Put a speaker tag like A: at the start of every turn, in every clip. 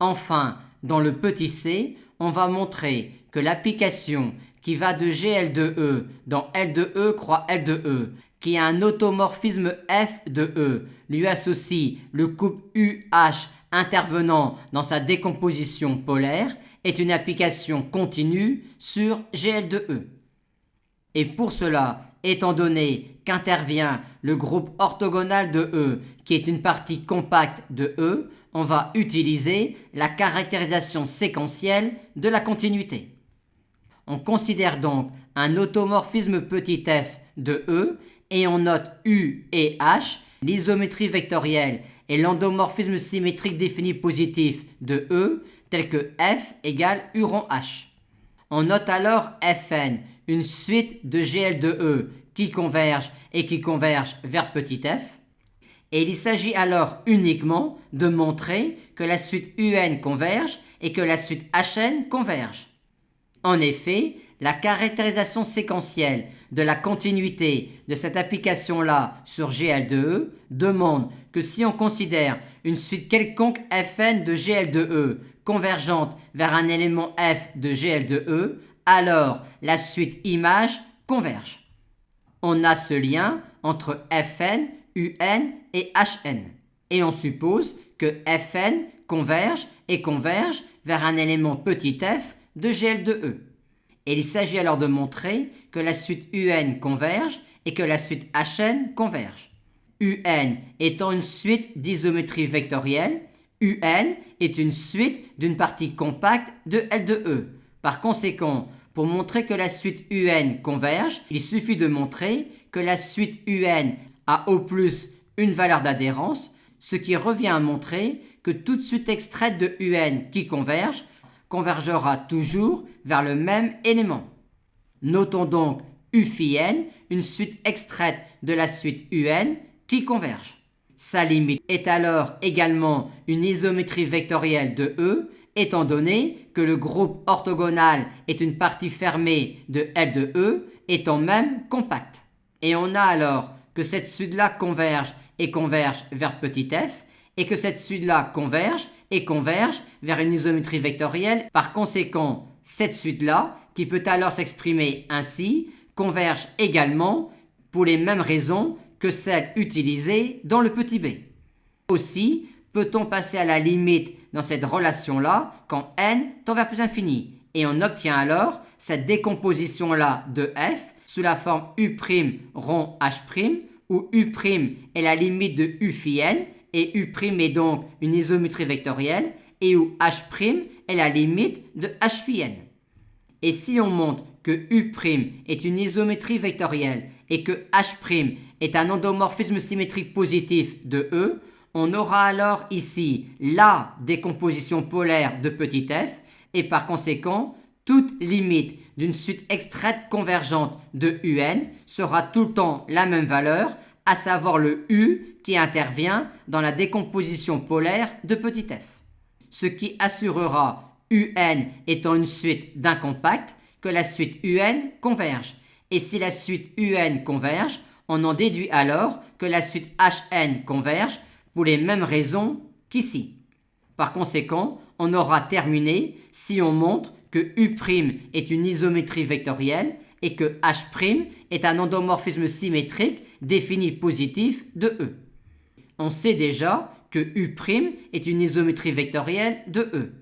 A: Enfin, dans le petit c, on va montrer que l'application qui va de GL de E dans L de E croix L de E, qui a un automorphisme F de E, lui associe le couple UH intervenant dans sa décomposition polaire, est une application continue sur GL de E. Et pour cela, étant donné qu'intervient le groupe orthogonal de E, qui est une partie compacte de E, on va utiliser la caractérisation séquentielle de la continuité. On considère donc un automorphisme petit f de E et on note U et H, l'isométrie vectorielle et l'endomorphisme symétrique défini positif de E, tel que F égale U rond H. On note alors Fn, une suite de GL de E qui converge et qui converge vers petit f. Et il s'agit alors uniquement de montrer que la suite UN converge et que la suite HN converge. En effet, la caractérisation séquentielle de la continuité de cette application-là sur GL de E demande que si on considère une suite quelconque Fn de GL de E convergente vers un élément F de GL de E, alors la suite image converge. On a ce lien entre Fn, Un et Hn. Et on suppose que Fn converge et converge vers un élément petit f de GL de E. Et il s'agit alors de montrer que la suite UN converge et que la suite HN converge. UN étant une suite d'isométrie vectorielle, UN est une suite d'une partie compacte de L de E. Par conséquent, pour montrer que la suite UN converge, il suffit de montrer que la suite UN a au plus une valeur d'adhérence, ce qui revient à montrer que toute suite extraite de UN qui converge convergera toujours vers le même élément. Notons donc U phi n, une suite extraite de la suite UN qui converge. Sa limite est alors également une isométrie vectorielle de E, étant donné que le groupe orthogonal est une partie fermée de L de E, étant même compacte. Et on a alors que cette suite-là converge et converge vers petit f, et que cette suite-là converge et converge vers une isométrie vectorielle. Par conséquent, cette suite-là, qui peut alors s'exprimer ainsi, converge également pour les mêmes raisons que celles utilisées dans le petit b. Aussi, peut-on passer à la limite dans cette relation-là quand n tend vers plus infini, et on obtient alors cette décomposition-là de f sous la forme U' rond H', où U' est la limite de U phi n, et U' est donc une isométrie vectorielle, et où H' est la limite de H phi n. Et si on montre que U' est une isométrie vectorielle et que H' est un endomorphisme symétrique positif de E, on aura alors ici la décomposition polaire de petit f, et par conséquent, toute limite d'une suite extraite convergente de UN sera tout le temps la même valeur, à savoir le U qui intervient dans la décomposition polaire de petit f. Ce qui assurera, UN étant une suite d'un compact, que la suite UN converge. Et si la suite UN converge, on en déduit alors que la suite HN converge pour les mêmes raisons qu'ici. Par conséquent, on aura terminé si on montre que U' est une isométrie vectorielle et que H' est un endomorphisme symétrique défini positif de E. On sait déjà que U' est une isométrie vectorielle de E.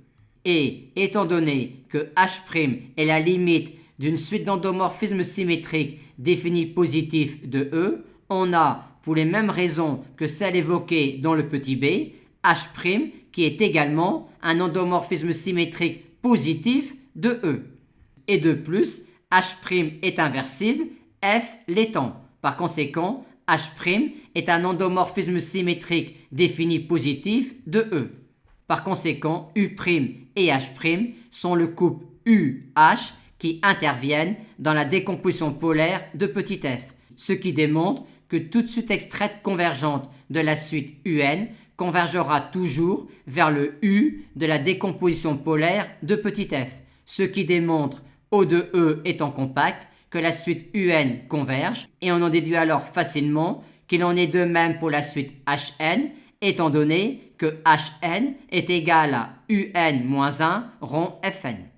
A: Et étant donné que H' est la limite d'une suite d'endomorphismes symétriques définis positifs de E, on a, pour les mêmes raisons que celles évoquées dans le petit b, H' qui est également un endomorphisme symétrique positif de E. Et de plus, H' est inversible, F l'étant. Par conséquent, H' est un endomorphisme symétrique défini positif de E. Par conséquent, U' et H' sont le couple UH qui interviennent dans la décomposition polaire de petit f, ce qui démontre que toute suite extraite convergente de la suite UN convergera toujours vers le U de la décomposition polaire de petit f, ce qui démontre, O de E étant compact, que la suite UN converge, et on en déduit alors facilement qu'il en est de même pour la suite HN étant donné que Hn est égal à Un moins 1 rond Fn.